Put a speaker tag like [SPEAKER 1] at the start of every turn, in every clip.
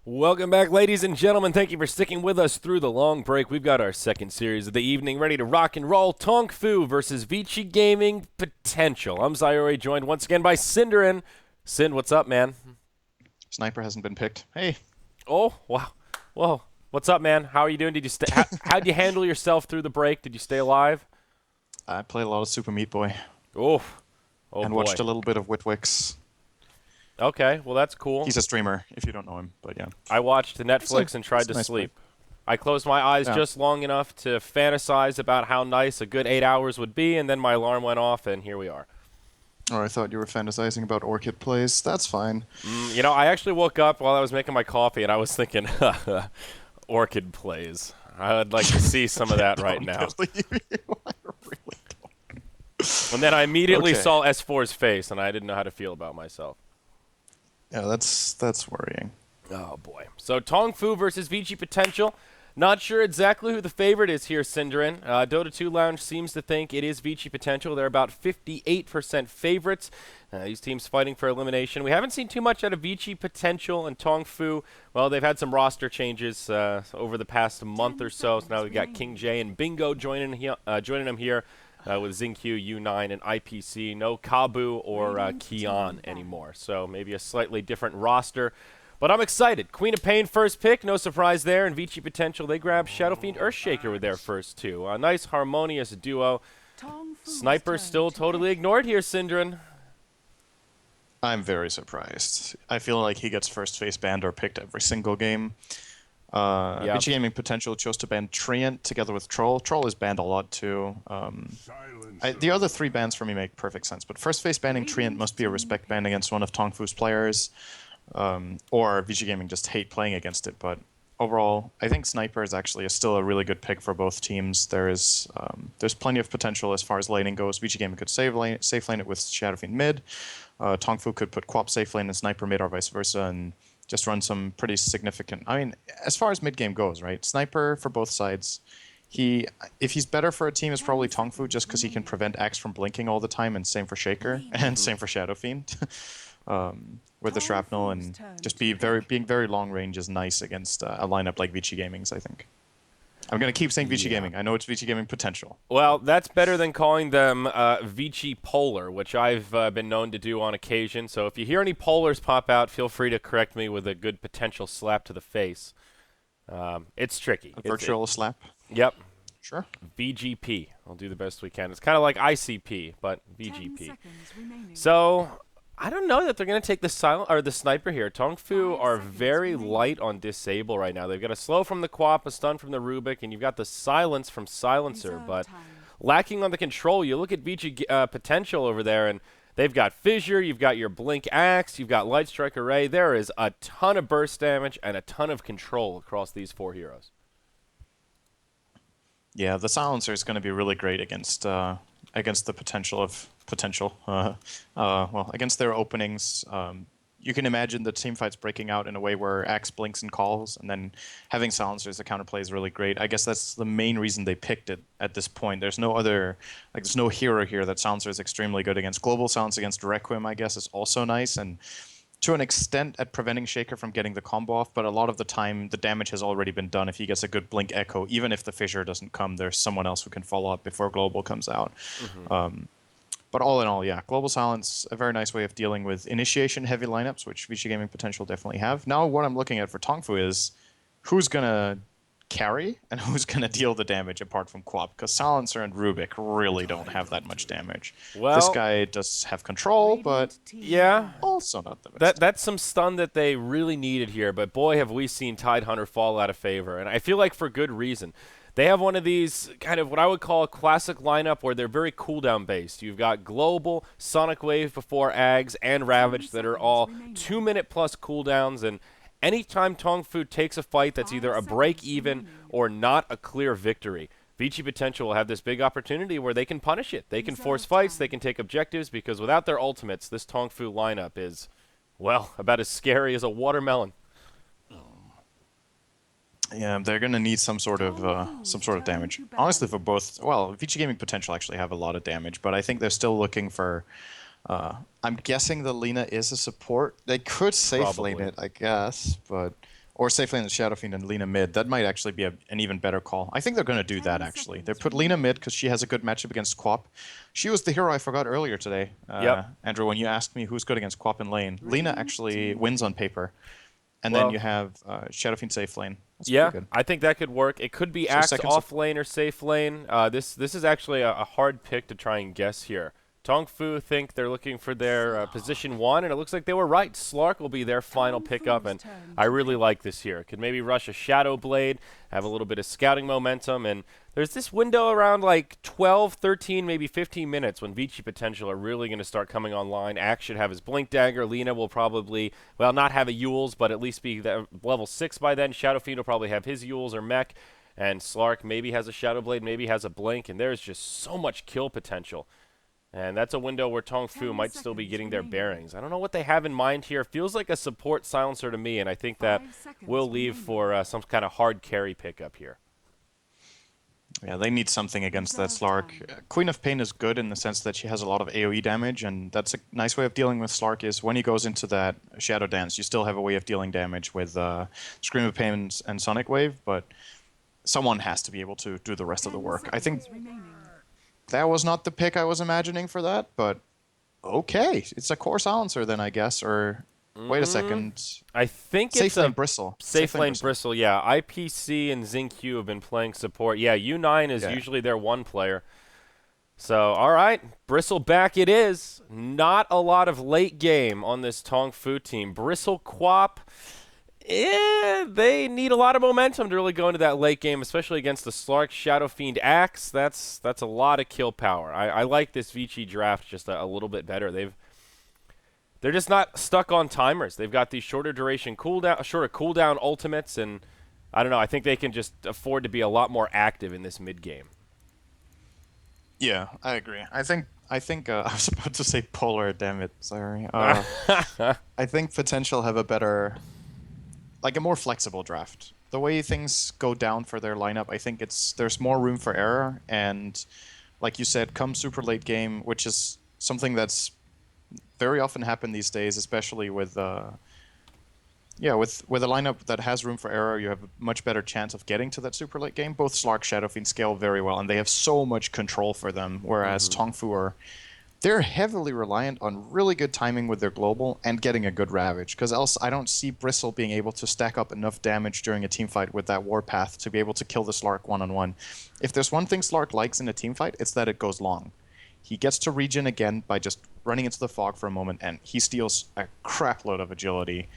[SPEAKER 1] Welcome back, ladies and gentlemen. Thank you for sticking with us through the long break. We've got our second series of the evening ready to rock and roll. TongFu versus VG.Potential. I'm Zyori, joined once again by syndereN. Sind, what's up, man?
[SPEAKER 2] Sniper hasn't been picked. Hey.
[SPEAKER 1] Oh, wow. Whoa. What's up, man? How are you doing? Did you how'd you handle yourself through the break? Did you stay alive?
[SPEAKER 2] I played a lot of Super Meat Boy.
[SPEAKER 1] Oh. Oh,
[SPEAKER 2] and
[SPEAKER 1] boy.
[SPEAKER 2] watched a little bit of Witwix.
[SPEAKER 1] Okay, well, that's cool.
[SPEAKER 2] He's a streamer, if you don't know him, but yeah.
[SPEAKER 1] I watched Netflix and tried to
[SPEAKER 2] nice
[SPEAKER 1] sleep.
[SPEAKER 2] play.
[SPEAKER 1] I closed my eyes just long enough to fantasize about how nice a good 8 hours would be, and then my alarm went off, and here we are.
[SPEAKER 2] Oh, I thought you were fantasizing about Orchid plays. That's fine.
[SPEAKER 1] You know, I actually woke up while I was making my coffee, and I was thinking, Orchid plays. I would like to see some of that right now.
[SPEAKER 2] I really don't.
[SPEAKER 1] And then I immediately saw S4's face, and I didn't know how to feel about myself.
[SPEAKER 2] Yeah, that's worrying.
[SPEAKER 1] Oh, boy. So, TongFu versus VG.Potential. Not sure exactly who the favorite is here, syndereN. Dota 2 Lounge seems to think it is VG.Potential. They're about 58% favorites. These teams fighting for elimination. We haven't seen too much out of VG.Potential and TongFu. Well, they've had some roster changes over the past month or so. So now we've got King J and Bingo joining them here. With XinQ, U9, and IPC. No Kabu or Kion anymore. So maybe a slightly different roster. But I'm excited. Queen of Pain first pick, no surprise there. And VG.Potential, they grabbed Shadow Fiend Earthshaker with their first two. A nice harmonious duo. Sniper still totally ignored here, syndereN.
[SPEAKER 2] I'm very surprised. I feel like he gets first face banned or picked every single game. VG.Potential chose to ban Treant together with Troll. Troll is banned a lot too. The other three bans for me make perfect sense, but first face banning Treant must be a respect ban against one of TongFu's players, or VG Gaming just hate playing against it. But overall, I think Sniper is actually still a really good pick for both teams. There's plenty of potential as far as laning goes. VG Gaming could safe lane it with Shadow Fiend mid. TongFu could put Quap safe lane and Sniper mid or vice versa, and just run some pretty significant... I mean, as far as mid-game goes, right? Sniper for both sides. If he's better for a team, it's probably TongFu just because he can prevent Axe from blinking all the time, and same for Shaker, and same for Shadow Fiend. With the Shrapnel, and just being very long range is nice against a lineup like VG Gaming's, I think. I'm going to keep saying VG Gaming. I know it's VG Gaming Potential.
[SPEAKER 1] Well, that's better than calling them VG Polar, which I've been known to do on occasion. So if you hear any polars pop out, feel free to correct me with a good potential slap to the face. It's tricky.
[SPEAKER 2] A virtual slap?
[SPEAKER 1] Yep.
[SPEAKER 2] Sure.
[SPEAKER 1] VGP. We'll do the best we can. It's kind of like ICP, but VGP. So... I don't know that they're going to take the sniper here. TongFu are very light on disable right now. They've got a slow from the Quap, a stun from the Rubik, and you've got the silence from Silencer. But lacking on the control, you look at VG.Potential over there, and they've got Fissure, you've got your Blink Axe, you've got Light Strike Array. There is a ton of burst damage and a ton of control across these four heroes.
[SPEAKER 2] Yeah, the Silencer is going to be really great against the potential of Potential. Against their openings, you can imagine the team fights breaking out in a way where Axe blinks and calls, and then having Silencer as a counterplay is really great. I guess that's the main reason they picked it at this point. There's no other, there's no hero here that Silencer is extremely good against. Global Silence against Requiem, I guess, is also nice, and to an extent at preventing Shaker from getting the combo off, but a lot of the time the damage has already been done. If he gets a good Blink Echo, even if the Fissure doesn't come, there's someone else who can follow up before Global comes out. But all in all, yeah, Global Silence, a very nice way of dealing with initiation-heavy lineups, which VG Gaming Potential definitely have. Now what I'm looking at for TongFu is who's going to carry and who's going to deal the damage apart from Quap, because Silencer and Rubik really don't have that much damage.
[SPEAKER 1] Well,
[SPEAKER 2] this guy does have control, but
[SPEAKER 1] yeah,
[SPEAKER 2] also not the best.
[SPEAKER 1] That's some stun that they really needed here, but boy, have we seen Tidehunter fall out of favor, and I feel like for good reason. They have one of these kind of what I would call a classic lineup where they're very cooldown based. You've got Global, Sonic Wave before Ags, and Ravage that are all 2-minute plus cooldowns. And anytime TongFu takes a fight that's either a break even or not a clear victory, VG.Potential will have this big opportunity where they can punish it. They can force fights, they can take objectives, because without their ultimates, this TongFu lineup is, well, about as scary as a watermelon.
[SPEAKER 2] Yeah, they're going to need some sort of damage. Honestly, for both, well, VG Gaming Potential actually have a lot of damage, but I think they're still looking for. I'm guessing the Lina is a support. They could safe lane it, I guess, but Or safe lane the Shadow Fiend and Lina mid. That might actually be an even better call. I think they're going to do that, actually. They put Lina mid because she has a good matchup against Quap. She was the hero I forgot earlier today,
[SPEAKER 1] Yep.
[SPEAKER 2] Andrew, when you asked me who's good against Quap in lane. Lina actually wins on paper. And then
[SPEAKER 1] Well,
[SPEAKER 2] you have Shadow Fiend safe lane. That's
[SPEAKER 1] yeah,
[SPEAKER 2] pretty good.
[SPEAKER 1] I think that could work. It could be
[SPEAKER 2] So
[SPEAKER 1] Axe
[SPEAKER 2] second
[SPEAKER 1] off lane or safe lane. This is actually a hard pick to try and guess here. TongFu think they're looking for their position 1, and it looks like they were right. Slark will be their final pickup, and I really like this here. Could maybe rush a Shadow Blade, have a little bit of scouting momentum, and there's this window around like 12, 13, maybe 15 minutes when VG.Potential are really going to start coming online. Axe should have his Blink Dagger. Lina will probably, well, not have a Yules, but at least be level 6 by then. Shadow Fiend will probably have his Yules or Mech, and Slark maybe has a Shadow Blade, maybe has a Blink, and there's just so much kill potential. And that's a window where TongFu might still be getting their bearings. I don't know what they have in mind here. Feels like a support silencer to me, and I think that will leave for some kind of hard carry pickup here.
[SPEAKER 2] Yeah, they need something against that Slark. Queen of Pain is good in the sense that she has a lot of AoE damage, and that's a nice way of dealing with Slark is when he goes into that Shadow Dance, you still have a way of dealing damage with Scream of Pain and Sonic Wave, but someone has to be able to do the rest of the work. I think that was not the pick I was imagining for that, but okay. It's a core silencer then, I guess, or wait a second.
[SPEAKER 1] I think
[SPEAKER 2] Safe
[SPEAKER 1] it's
[SPEAKER 2] lane
[SPEAKER 1] a
[SPEAKER 2] Bristle.
[SPEAKER 1] Safe lane Bristle, yeah. IPC and XinQ have been playing support. Yeah, U9 is usually their one player. So, all right, Bristle back it is. Not a lot of late game on this TongFu team. Bristle Quap, they need a lot of momentum to really go into that late game, especially against the Slark Shadow Fiend Axe. That's a lot of kill power. I like this VG draft just a little bit better. They're just not stuck on timers. They've got these shorter cooldown ultimates, and I don't know. I think they can just afford to be a lot more active in this mid game.
[SPEAKER 2] Yeah, I agree. I think I was about to say Polar. Damn it, sorry. I think Potential have a better, like a more flexible draft. The way things go down for their lineup, I think there's more room for error, and like you said, come super late game, which is something that's very often happen these days, especially with with a lineup that has room for error, you have a much better chance of getting to that super late game. Both Slark Shadow Fiend scale very well, and they have so much control for them, whereas TongFu they're heavily reliant on really good timing with their global and getting a good Ravage, because else I don't see Bristle being able to stack up enough damage during a teamfight with that Warpath to be able to kill the Slark one-on-one. If there's one thing Slark likes in a teamfight, it's that it goes long. He gets to regen again by just running into the fog for a moment, and he steals a crapload of agility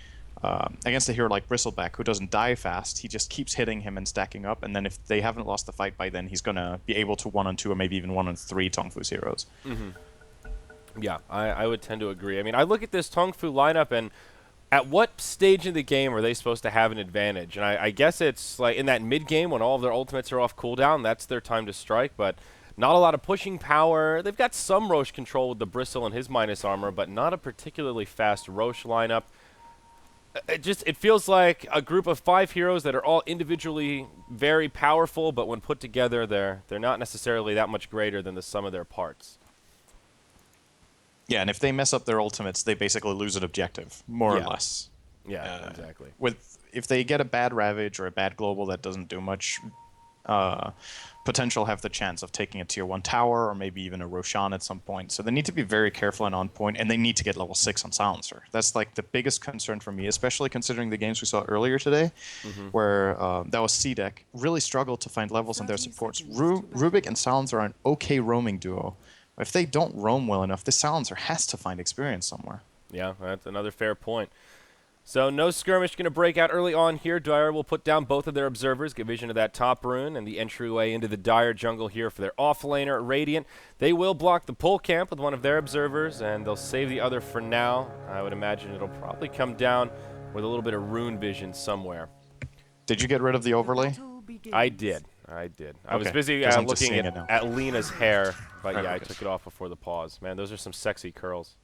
[SPEAKER 2] against a hero like Bristleback, who doesn't die fast. He just keeps hitting him and stacking up, and then if they haven't lost the fight by then, he's going to be able to 1-on-2 or maybe even 1-on-3 TongFu's heroes.
[SPEAKER 1] Yeah, I would tend to agree. I mean, I look at this TongFu lineup, and at what stage in the game are they supposed to have an advantage? And I guess it's like in that mid game when all of their ultimates are off cooldown, that's their time to strike, but not a lot of pushing power. They've got some Roche control with the Bristle and his minus armor, but not a particularly fast Roche lineup. It feels like a group of 5 heroes that are all individually very powerful, but when put together, they're not necessarily that much greater than the sum of their parts.
[SPEAKER 2] Yeah, and if they mess up their ultimates, they basically lose an objective, more or less.
[SPEAKER 1] Yeah, exactly.
[SPEAKER 2] If they get a bad Ravage or a bad Global that doesn't do much, Potential have the chance of taking a tier 1 tower or maybe even a Roshan at some point. So they need to be very careful and on point, and they need to get level 6 on Silencer. That's like the biggest concern for me, especially considering the games we saw earlier today, where that was C-Deck, really struggled to find levels on their supports. Rubik and Silencer are an okay roaming duo. If they don't roam well enough, the Silencer has to find experience somewhere.
[SPEAKER 1] Yeah, that's another fair point. So no skirmish going to break out early on here. Dire will put down both of their observers, get vision of that top rune, and the entryway into the Dire jungle here for their offlaner, Radiant. They will block the pull camp with one of their observers, and they'll save the other for now. I would imagine it'll probably come down with a little bit of rune vision somewhere.
[SPEAKER 2] Did you get rid of the overlay?
[SPEAKER 1] I did. I was busy looking at Lena's hair, but yeah, I took it off before the pause. Man, those are some sexy curls.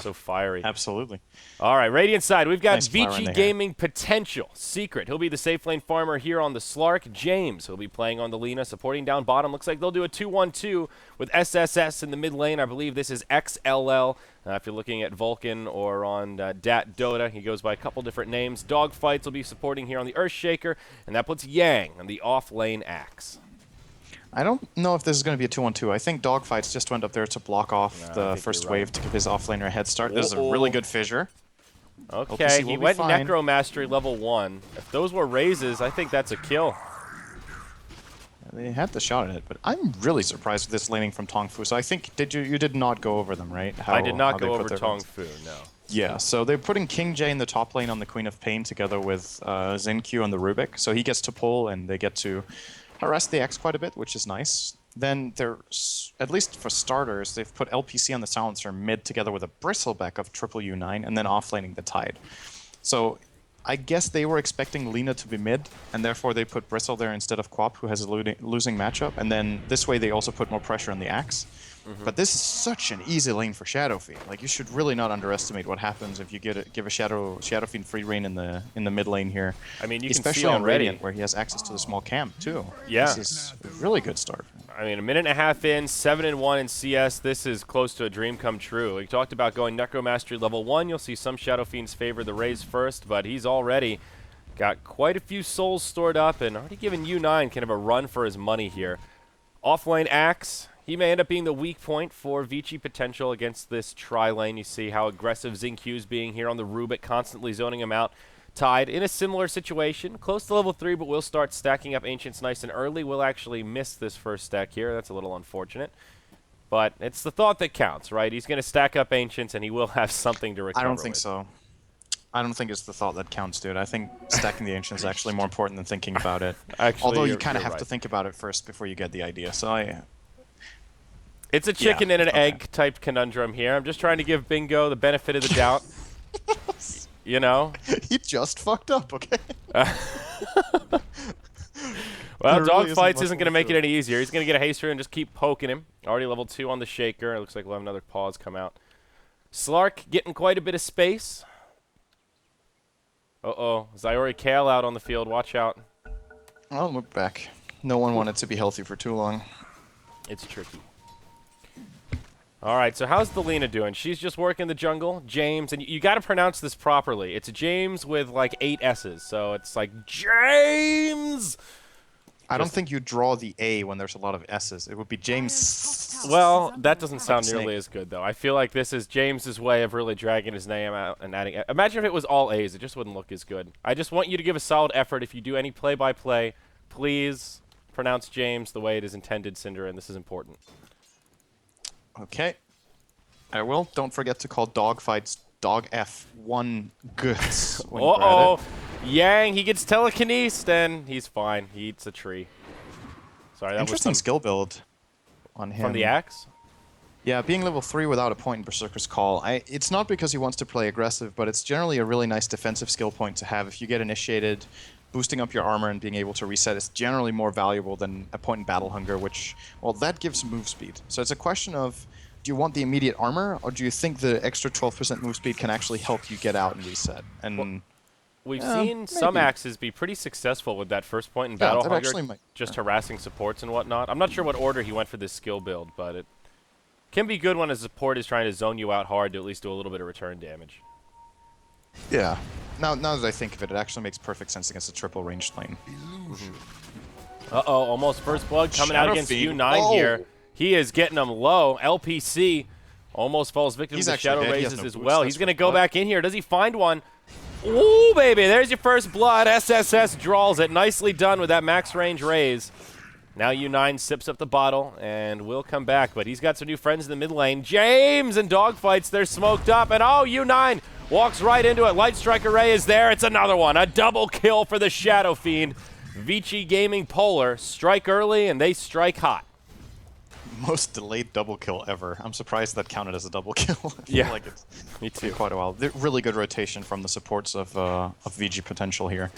[SPEAKER 1] So fiery.
[SPEAKER 2] Absolutely.
[SPEAKER 1] All right, Radiant side, we've got
[SPEAKER 2] Nice flower in the hair.
[SPEAKER 1] VG.Potential. Secret, he'll be the safe lane farmer here on the Slark. James, he'll be playing on the Lina, supporting down bottom. Looks like they'll do a 2-1-2 with SSS in the mid lane. I believe this is XLL. If you're looking at Vulcan or on Dat Dota, he goes by a couple different names. Dogfights will be supporting here on the Earthshaker, and that puts Yang on the off lane Axe.
[SPEAKER 2] I don't know if this is going to be a 2-1-2. I think Dogfights just went up there to block off the first wave to give his offlaner a head start. This is a really good fissure.
[SPEAKER 1] Okay, he went Necro Mastery level 1. If those were raises, I think that's a kill.
[SPEAKER 2] They had the shot at it, but I'm really surprised with this laning from TongFu. So I think you did not go over them, right?
[SPEAKER 1] I did not go over TongFu, no.
[SPEAKER 2] Yeah, so they're putting King J in the top lane on the Queen of Pain together with ZinQ on the Rubik. So he gets to pull and they get to harass the X quite a bit, which is nice. Then they're, at least for starters, they've put LPC on the Silencer mid together with a Bristleback of triple U9 and then offlaning the Tide. So I guess they were expecting Lina to be mid, and therefore they put Bristle there instead of Quap, who has a losing matchup. And then this way they also put more pressure on the Axe. But this is such an easy lane for Shadow Fiend. Like, you should really not underestimate what happens if you give a Shadow Fiend free reign in the mid lane here.
[SPEAKER 1] I mean, you can
[SPEAKER 2] especially
[SPEAKER 1] see
[SPEAKER 2] on
[SPEAKER 1] already
[SPEAKER 2] Radiant, where he has access to the small camp too.
[SPEAKER 1] Yeah,
[SPEAKER 2] this is a really good start.
[SPEAKER 1] I mean, a minute and a half in, 7-1 in CS. This is close to a dream come true. We talked about going Necro Mastery level 1. You'll see some Shadow Fiends favor the Raze first, but he's already got quite a few souls stored up and already given U9 kind of a run for his money here. Offlane Axe. He may end up being the weak point for VG.Potential against this tri-lane. You see how aggressive ZinQ's being here on the Rubik, constantly zoning him out. Tide in a similar situation, close to level 3, but we'll start stacking up Ancients nice and early. We'll actually miss this first stack here. That's a little unfortunate. But it's the thought that counts, right? He's going to stack up Ancients, and he will have something to recover
[SPEAKER 2] I don't think
[SPEAKER 1] with.
[SPEAKER 2] so. I don't think it's the thought that counts, dude. I think stacking the Ancients is actually more important than thinking about it.
[SPEAKER 1] Actually,
[SPEAKER 2] although you kind of have
[SPEAKER 1] right.
[SPEAKER 2] to think about it first before you get the idea. So
[SPEAKER 1] it's a chicken and an egg type conundrum here. I'm just trying to give Bingo the benefit of the doubt. You know?
[SPEAKER 2] He just fucked up, okay?
[SPEAKER 1] Well,
[SPEAKER 2] really
[SPEAKER 1] Dogfights isn't going to
[SPEAKER 2] more
[SPEAKER 1] make
[SPEAKER 2] to
[SPEAKER 1] it any easier. He's going to get a haster and just keep poking him. Already level 2 on the Shaker. It looks like we'll have another pause come out. Slark getting quite a bit of space. Uh-oh. Zyori Kale out on the field. Watch out.
[SPEAKER 2] I'll look back. No one wanted to be healthy for too long.
[SPEAKER 1] It's tricky. All right, so how's the Lina doing? She's just working the jungle. James, and you got to pronounce this properly. It's James with like 8 S's, so it's like James.
[SPEAKER 2] I don't think you draw the A when there's a lot of S's. It would be James.
[SPEAKER 1] Well, that doesn't sound
[SPEAKER 2] Like a
[SPEAKER 1] nearly
[SPEAKER 2] snake.
[SPEAKER 1] as good, though. I feel like this is James's way of really dragging his name out and adding. Imagine if it was all A's. It just wouldn't look as good. I just want you to give a solid effort. If you do any play-by-play, please pronounce James the way it is intended, syndereN. This is important.
[SPEAKER 2] Okay. I will. Don't forget to call dogfights Dog F1 goods. when you're at
[SPEAKER 1] Uh-oh.
[SPEAKER 2] it.
[SPEAKER 1] Yang, he gets telekinesed, and he's fine. He eats a tree. Sorry, that
[SPEAKER 2] Interesting
[SPEAKER 1] was
[SPEAKER 2] skill build on him.
[SPEAKER 1] from the Axe?
[SPEAKER 2] Yeah, being level 3 without a point in Berserker's Call. It's not because he wants to play aggressive, but it's generally a really nice defensive skill point to have. If you get initiated, boosting up your armor and being able to reset is generally more valuable than a point in Battle Hunger, which, well, that gives move speed. So it's a question of, do you want the immediate armor, or do you think the extra 12% move speed can actually help you get out and reset? And
[SPEAKER 1] We've seen some Axes be pretty successful with that first point in Battle Hunger, just harassing supports and whatnot. I'm not sure what order he went for this skill build, but it can be good when a support is trying to zone you out hard to at least do a little bit of return damage.
[SPEAKER 2] yeah. Now that I think of it, it actually makes perfect sense against a triple ranged lane.
[SPEAKER 1] Uh-oh, almost first blood coming out
[SPEAKER 2] Shadow
[SPEAKER 1] against
[SPEAKER 2] Fiend.
[SPEAKER 1] U9
[SPEAKER 2] Oh.
[SPEAKER 1] here. He is getting them low. LPC almost falls victim
[SPEAKER 2] He's
[SPEAKER 1] to the
[SPEAKER 2] actually
[SPEAKER 1] Shadow
[SPEAKER 2] dead. He has
[SPEAKER 1] Razes
[SPEAKER 2] no
[SPEAKER 1] as
[SPEAKER 2] boost.
[SPEAKER 1] well.
[SPEAKER 2] That's
[SPEAKER 1] He's going to
[SPEAKER 2] for
[SPEAKER 1] go
[SPEAKER 2] blood.
[SPEAKER 1] back in here. Does he find one? Ooh, baby, there's your first blood. SSS draws it. Nicely done with that max range raise. Now U9 sips up the bottle and will come back, but he's got some new friends in the mid lane. James and Dogfights, they're smoked up, and oh, U9 walks right into it. Light Strike Array is there. It's another one. A double kill for the Shadow Fiend. Vici Gaming Polar strike early, and they strike hot.
[SPEAKER 2] Most delayed double kill ever. I'm surprised that counted as a double kill. I feel
[SPEAKER 1] Yeah.
[SPEAKER 2] like it's
[SPEAKER 1] Me
[SPEAKER 2] been
[SPEAKER 1] too.
[SPEAKER 2] quite a while. Really good rotation from the supports of VG.Potential here.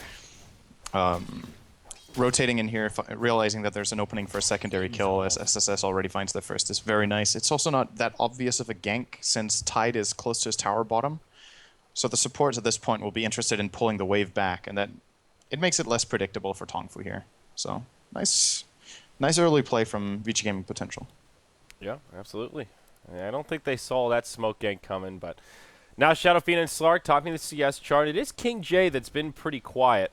[SPEAKER 2] rotating in here, realizing that there's an opening for a secondary kill as SSS already finds the first is very nice. It's also not that obvious of a gank since Tide is close to his tower bottom. So the supports at this point will be interested in pulling the wave back, and that it makes it less predictable for TongFu here. So nice early play from VG.Potential.
[SPEAKER 1] Yeah, absolutely. I don't think they saw that smoke gank coming, but now Shadow Fiend and Slark topping the CS chart. It is King J that's been pretty quiet.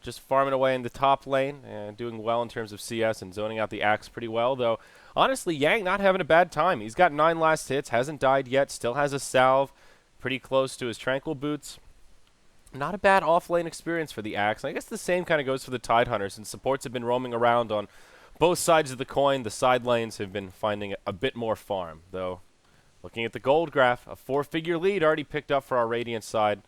[SPEAKER 1] Just farming away in the top lane and doing well in terms of CS and zoning out the Axe pretty well, though honestly Yang not having a bad time. He's got 9 last hits, hasn't died yet, still has a salve, pretty close to his Tranquil Boots. Not a bad off-lane experience for the Axe. I guess the same kind of goes for the Tidehunter, since supports have been roaming around on both sides of the coin. The side lanes have been finding a bit more farm, though. Looking at the gold graph, a 4-figure lead already picked up for our Radiant side.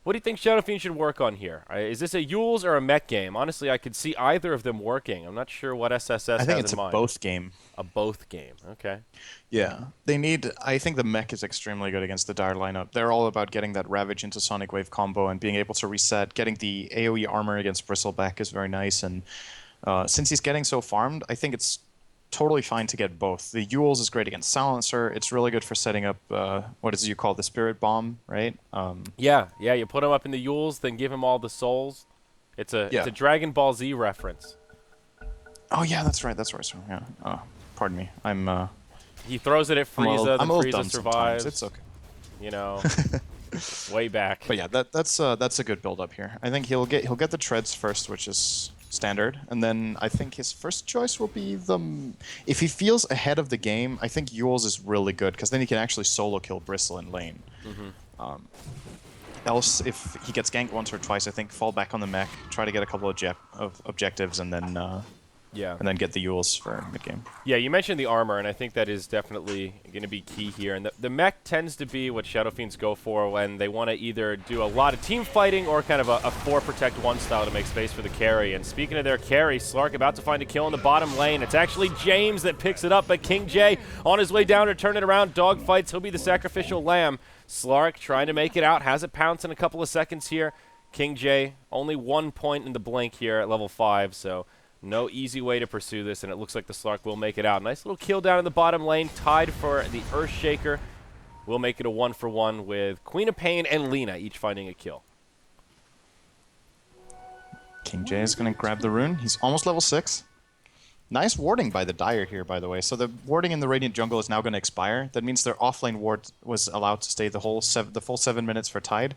[SPEAKER 1] What do you think Shadow Fiend should work on here? Is this a Yules or a mech game? Honestly, I could see either of them working. I'm not sure what SSS has in mind.
[SPEAKER 2] I think it's a both game.
[SPEAKER 1] A both game, okay.
[SPEAKER 2] Yeah, they need. I think the mech is extremely good against the Dire lineup. They're all about getting that Ravage into Sonic Wave combo and being able to reset. Getting the AoE armor against Bristleback is very nice, and since he's getting so farmed, I think it's totally fine to get both. The Yules is great against Silencer. It's really good for setting up, what is it you call the Spirit Bomb, right?
[SPEAKER 1] Yeah, you put him up in the Yules, then give him all the souls. It's a Dragon Ball Z reference.
[SPEAKER 2] Oh yeah, that's right. Sorry. Yeah. Pardon me.
[SPEAKER 1] He throws it at Frieza, then Frieza survives.
[SPEAKER 2] It's okay.
[SPEAKER 1] You know, way back.
[SPEAKER 2] But yeah, that's a good build up here. I think he'll get the treads first, which is standard, and then I think his first choice will be if he feels ahead of the game, I think Yules is really good because then he can actually solo kill Bristle in lane. Else, if he gets ganked once or twice, I think fall back on the mech, try to get a couple of objectives, and then get the Yules for mid game. Yeah,
[SPEAKER 1] you mentioned the armor, and I think that is definitely going to be key here. And the mech tends to be what Shadow Fiends go for when they want to either do a lot of team fighting or kind of a 4 protect 1 style to make space for the carry. And speaking of their carry, Slark about to find a kill in the bottom lane. It's actually James that picks it up, but King J on his way down to turn it around. Dog fights, he'll be the sacrificial lamb. Slark trying to make it out, has it pounce in a couple of seconds here. King J only 1 point in the blink here at level 5, so no easy way to pursue this, and it looks like the Slark will make it out. Nice little kill down in the bottom lane, tied for the Earthshaker. We'll make it a 1-for-1 with Queen of Pain and Lina each finding a kill.
[SPEAKER 2] King J is going to grab the rune. He's almost level 6. Nice warding by the Dire here, by the way. So the warding in the Radiant jungle is now going to expire. That means their offlane ward was allowed to stay the full 7 minutes for Tide.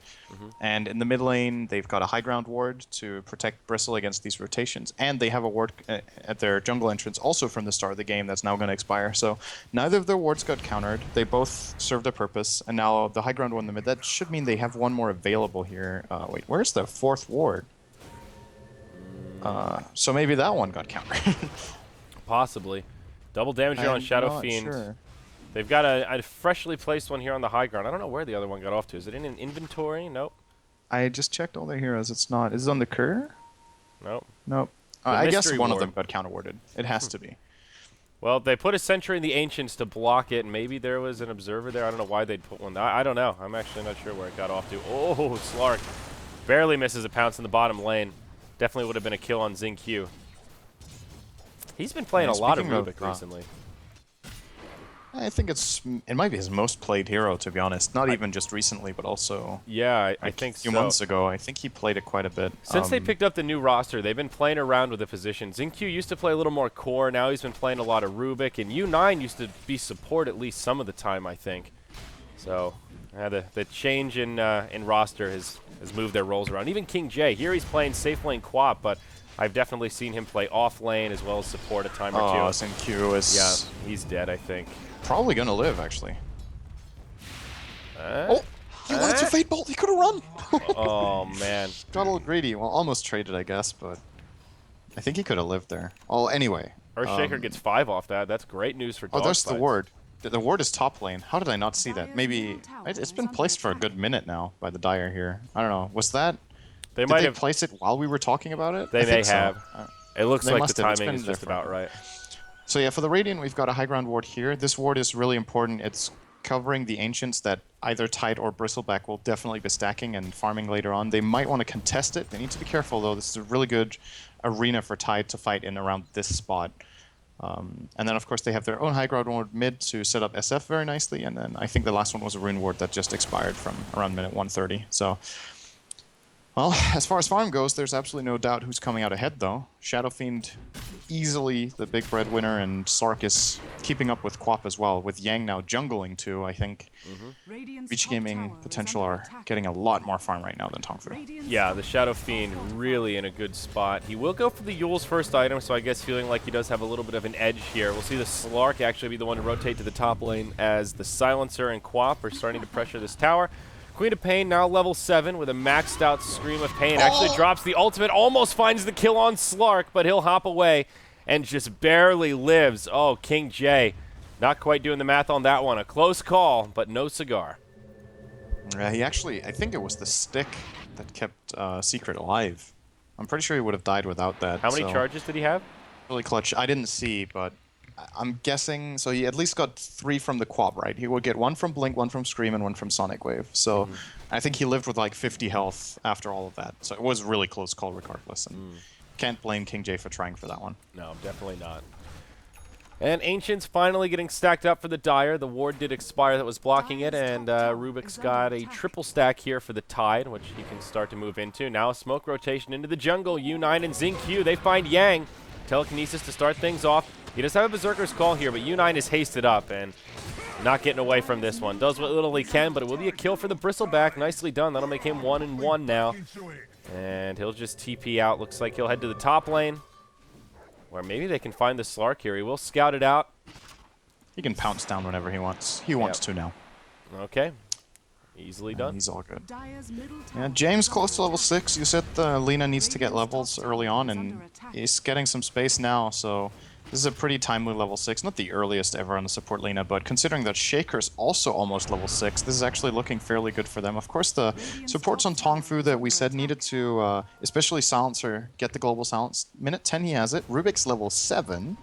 [SPEAKER 2] And in the mid lane, they've got a high ground ward to protect Bristle against these rotations. And they have a ward at their jungle entrance also from the start of the game that's now going to expire. So neither of their wards got countered. They both served a purpose. And now the high ground one in the mid, that should mean they have one more available here. Wait, where's the 4th ward? So maybe that one got countered.
[SPEAKER 1] Possibly. Double damage here on Shadow Fiend. Sure. They've got a freshly placed one here on the high ground. I don't know where the other one got off to. Is it in an inventory? Nope.
[SPEAKER 2] I just checked all their heroes. It's not. Is it on the Kerr?
[SPEAKER 1] Nope.
[SPEAKER 2] I guess one of them got counter-warded. It has to be.
[SPEAKER 1] Well, they put a sentry in the Ancients to block it. Maybe there was an observer there. I don't know why they'd put one. I don't know. I'm actually not sure where it got off to. Oh, Slark barely misses a pounce in the bottom lane. Definitely would have been a kill on XingQ. He's been playing a lot of Rubik recently.
[SPEAKER 2] I think it might be his most played hero, to be honest. Not even just recently, but also
[SPEAKER 1] I think
[SPEAKER 2] a few months ago. I think he played it quite a bit.
[SPEAKER 1] Since they picked up the new roster, they've been playing around with the position. XingQ used to play a little more core. Now he's been playing a lot of Rubik. And U9 used to be support at least some of the time, I think. So the change in roster has moved their roles around. Even King J, here he's playing safe lane Quap, but I've definitely seen him play off lane as well as support a time or two.
[SPEAKER 2] Oh, XingQ is...
[SPEAKER 1] Yeah, he's dead, I think.
[SPEAKER 2] Probably going to live, actually. He wanted to Fate Bolt. He could have run.
[SPEAKER 1] Oh, man.
[SPEAKER 2] Got a little greedy. Well, almost traded, I guess, but I think he could have lived there. Oh, anyway.
[SPEAKER 1] Earthshaker gets 5 off that. That's great news for Dogfights.
[SPEAKER 2] Oh, there's the ward. The ward is top lane. How did I not see that? Maybe... It's been placed for a good minute now by the Dire here. I don't know. Was that... Did they place it while we were talking about it?
[SPEAKER 1] They may have. It looks like the timing is just about right.
[SPEAKER 2] So yeah, for the Radiant, we've got a high ground ward here. This ward is really important. It's covering the Ancients that either Tide or Bristleback will definitely be stacking and farming later on. They might want to contest it. They need to be careful, though. This is a really good arena for Tide to fight in around this spot. And then, of course, they have their own high ground ward mid to set up SF very nicely. And then I think the last one was a rune ward that just expired from around minute 130. So, well, as far as farm goes, there's absolutely no doubt who's coming out ahead, though. Shadow Fiend, easily the big breadwinner, and Sark is keeping up with Quap as well, with Yang now jungling too. I think VG Gaming Potential are getting a lot more farm right now than TongFu.
[SPEAKER 1] Yeah, the Shadow Fiend really in a good spot. He will go for the Yule's first item, so I guess feeling like he does have a little bit of an edge here. We'll see the Slark actually be the one to rotate to the top lane as the Silencer and Quap are starting to pressure this tower. Queen of Pain now level 7 with a maxed out Scream of Pain. Actually drops the ultimate, almost finds the kill on Slark, but he'll hop away and just barely lives. Oh, King J, not quite doing the math on that one. A close call, but no cigar.
[SPEAKER 2] He actually, I think it was the stick that kept Secret alive. I'm pretty sure he would have died without that.
[SPEAKER 1] How many charges did he have?
[SPEAKER 2] Really clutch. I didn't see, but I'm guessing, so he at least got 3 from the Quap, right? He would get 1 from Blink, 1 from Scream, and 1 from Sonic Wave. So I think he lived with like 50 health after all of that. So it was really close call regardless. And can't blame King J for trying for that one.
[SPEAKER 1] No, definitely not. And Ancients finally getting stacked up for the Dire. The ward did expire that was blocking it, and Rubik's got a triple stack here for the Tide, which he can start to move into. Now a smoke rotation into the jungle. U9 and Xingqiu, they find Yang. Telekinesis to start things off. He does have a Berserker's Call here, but U9 is hasted up and not getting away from this one. Does what little he can, but it will be a kill for the Bristleback. Nicely done. That'll make him 1-1 now. And he'll just TP out. Looks like he'll head to the top lane, where maybe they can find the Slark here. He will scout it out.
[SPEAKER 2] He can pounce down whenever he wants. He wants to now.
[SPEAKER 1] Okay. Easily done.
[SPEAKER 2] He's all good. Yeah, James close to level 6. You said Lina needs to get levels early on, and he's getting some space now, so this is a pretty timely level 6. Not the earliest ever on the support Lina, but considering that Shaker's also almost level 6, this is actually looking fairly good for them. Of course, the supports on TongFu that we said needed to, especially Silencer, get the global silence. Minute 10 he has it. Rubik's level 7.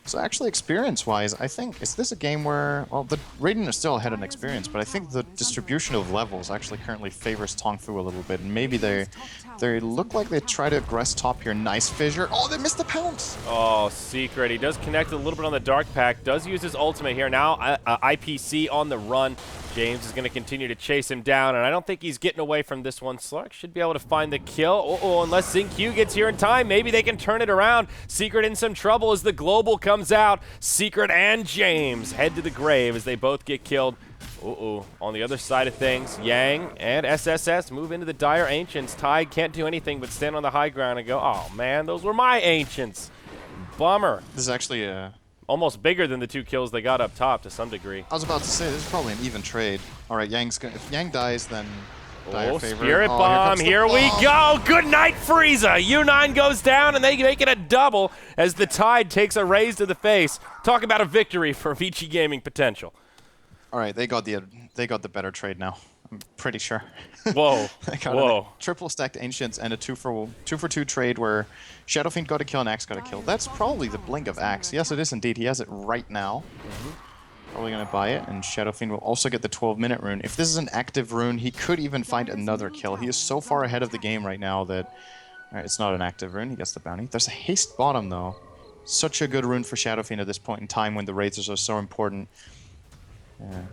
[SPEAKER 2] So actually, experience-wise, I think, is this a game where, well, the Radiant is still ahead in experience, but I think the distribution of levels actually currently favors TongFu a little bit, and maybe they look like they try to aggress top here. Nice fissure. Oh, they missed the pounce!
[SPEAKER 1] Oh, Secret. He does connect a little bit on the Dark Pack, does use his ultimate here. Now, IPC on the run. James is going to continue to chase him down, and I don't think he's getting away from this one. Slark should be able to find the kill. Unless Xingqiu gets here in time, maybe they can turn it around. Secret in some trouble as the global comes out. Secret and James head to the grave as they both get killed. On the other side of things, Yang and SSS move into the Dire Ancients. Tide can't do anything but stand on the high ground and go, oh man, those were my Ancients. Bummer.
[SPEAKER 2] This is actually a...
[SPEAKER 1] almost bigger than the 2 kills they got up top to some degree.
[SPEAKER 2] I was about to say, this is probably an even trade. All right, if Yang dies, then Dire favorite.
[SPEAKER 1] Spirit Bomb, here we go! Good night, Frieza! U9 goes down, and they make it a double as the Tide takes a raise to the face. Talk about a victory for VG Gaming Potential.
[SPEAKER 2] All right, they got the better trade now. I'm pretty sure.
[SPEAKER 1] Whoa! Whoa!
[SPEAKER 2] Triple stacked Ancients and a 2-for-2 trade where Shadow Fiend got a kill and Axe got a kill. That's probably the blink of Axe. Yes, it is indeed. He has it right now. Probably gonna buy it, and Shadow Fiend will also get the 12-minute rune. If this is an active rune, he could even find another kill. He is so far ahead of the game right now that it's not an active rune. He gets the bounty. There's a haste bottom though. Such a good rune for Shadow Fiend at this point in time when the razors are so important.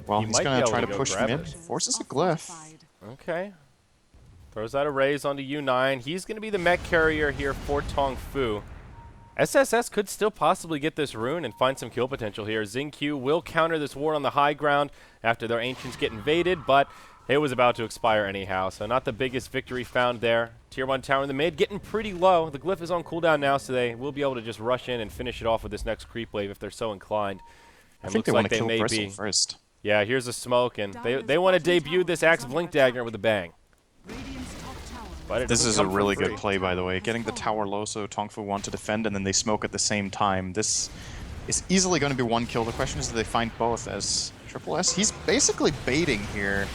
[SPEAKER 2] Well, he's going to try to push mid. Forces a glyph.
[SPEAKER 1] Okay. Throws out a raise onto U9. He's going to be the mech carrier here for TongFu. SSS could still possibly get this rune and find some kill potential here. Xingqiu will counter this ward on the high ground after their Ancients get invaded, but it was about to expire anyhow, so not the biggest victory found there. Tier 1 tower in the mid getting pretty low. The glyph is on cooldown now, so they will be able to just rush in and finish it off with this next creep wave if they're so inclined.
[SPEAKER 2] I think they want to kill Bristle first.
[SPEAKER 1] Yeah, here's a smoke, and they want to debut this Axe Blink Dagger with a bang. But
[SPEAKER 2] this is a really good play, by the way. Getting the tower low so TongFu want to defend, and then they smoke at the same time. This is easily going to be 1 kill. The question is, do they find both as Triple S? He's basically baiting here.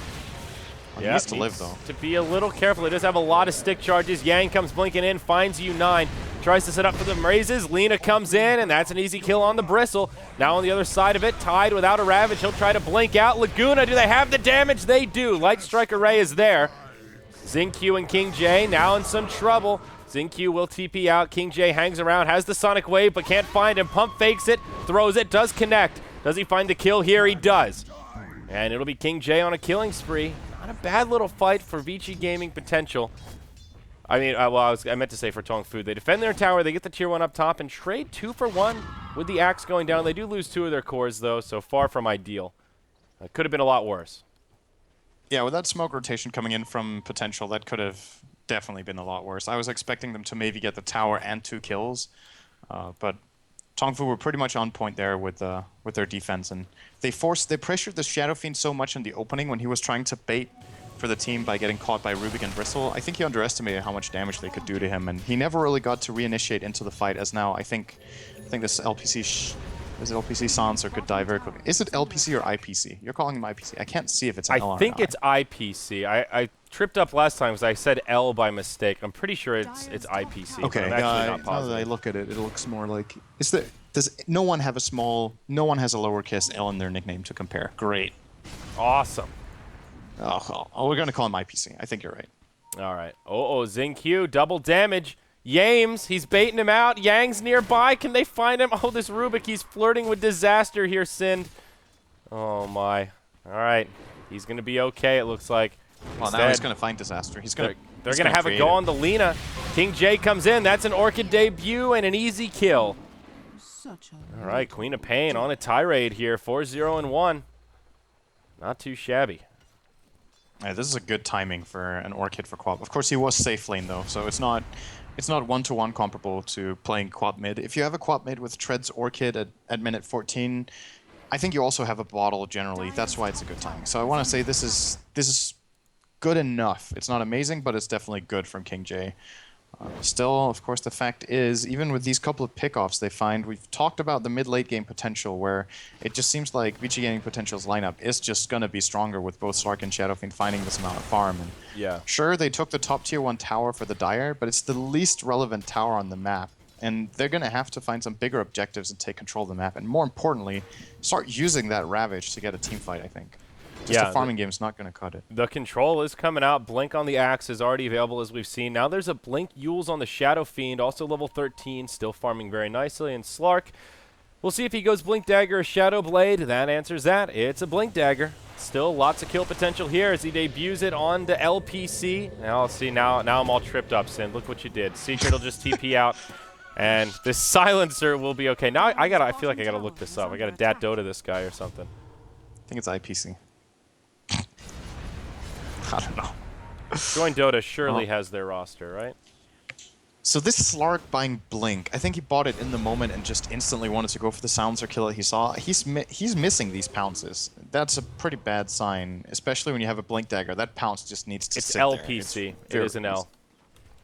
[SPEAKER 2] He needs to live, though.
[SPEAKER 1] To be a little careful. It does have a lot of stick charges. Yang comes blinking in, finds U9, tries to set up for the raises. Lina comes in, and that's an easy kill on the Bristle. Now on the other side of it, Tide without a Ravage. He'll try to blink out. Laguna, do they have the damage? They do. Light Strike Array is there. Zyori and King J now in some trouble. Zyori will TP out. King J hangs around, has the Sonic Wave, but can't find him. Pump fakes it, throws it, does connect. Does he find the kill here? He does. And it'll be King J on a killing spree. Not a bad little fight for VG Gaming Potential. I mean, I meant to say for TongFu. They defend their tower, they get the tier 1 up top, and trade 2 for 1 with the Axe going down. They do lose 2 of their cores, though, so far from ideal. It could have been a lot worse.
[SPEAKER 2] Yeah, with that smoke rotation coming in from Potential, that could have definitely been a lot worse. I was expecting them to maybe get the tower and 2 kills, but TongFu were pretty much on point there with their defense, and they pressured the Shadow Fiend so much in the opening when he was trying to bait for the team by getting caught by Rubik and Bristle. I think he underestimated how much damage they could do to him, and he never really got to reinitiate into the fight. As now, I think this LPC Sancer could die very quickly. Is it LPC or IPC? You're calling him IPC. I can't see if it's an L or
[SPEAKER 1] I think it's IPC. I tripped up last time because I said L by mistake. I'm pretty sure it's IPC.
[SPEAKER 2] Okay,
[SPEAKER 1] but I'm actually not
[SPEAKER 2] now
[SPEAKER 1] positive.
[SPEAKER 2] that I look at it, it looks more like... Does no one have a lowercase L in their nickname to compare? Great.
[SPEAKER 1] Awesome.
[SPEAKER 2] Oh, we're going to call him IPC. I think you're right.
[SPEAKER 1] All right. Zyori, double damage. Yames, he's baiting him out. Yang's nearby. Can they find him? Oh, this Rubik, he's flirting with disaster here, Sind. Oh, my. All right. He's going to be okay, it looks like.
[SPEAKER 2] Well, now he's going to find disaster. They're
[SPEAKER 1] going to have a go on the Lina. King J comes in. That's an Orchid debut and an easy kill. All right, Queen of Pain on a tirade here. 4-0-1. Not too shabby.
[SPEAKER 2] Yeah, this is a good timing for an Orchid for Quap. Of course, he was safe lane, though, so it's not one-to-one comparable to playing Quap mid. If you have a Quap mid with Treads Orchid at minute 14, I think you also have a bottle generally. That's why it's a good timing. So I want to say this is good enough. It's not amazing, but it's definitely good from King J. Still, of course, the fact is, even with these couple of pickoffs they find, we've talked about the mid-late game potential, where it just seems like VG Gaming Potential's lineup is just going to be stronger with both Slark and Shadow Fiend finding this amount of farm. And
[SPEAKER 1] yeah.
[SPEAKER 2] Sure, they took the top tier 1 tower for the Dire, but it's the least relevant tower on the map. And they're going to have to find some bigger objectives and take control of the map. And more importantly, start using that Ravage to get a team fight, I think. Just a farming game is not going to cut it.
[SPEAKER 1] The control is coming out. Blink on the Axe is already available, as we've seen. Now there's a Blink Yules on the Shadow Fiend, also level 13, still farming very nicely. And Slark, we'll see if he goes Blink Dagger or Shadow Blade. That answers that. It's a Blink Dagger. Still lots of kill potential here as he debuts it on the LPC. Now, let's see. Now I'm all tripped up, Sin. Look what you did. Secret will just TP out. And this silencer will be okay. Now I feel like I gotta look this up. I gotta dat Dota this guy or something.
[SPEAKER 2] I think it's IPC. I don't know.
[SPEAKER 1] Join Dota surely has their roster, right?
[SPEAKER 2] So this Slark buying Blink, I think he bought it in the moment and just instantly wanted to go for the silencer kill that he saw. He's missing these pounces. That's a pretty bad sign, especially when you have a Blink Dagger. That pounce just needs to sit
[SPEAKER 1] LPC.
[SPEAKER 2] there.
[SPEAKER 1] It is an L.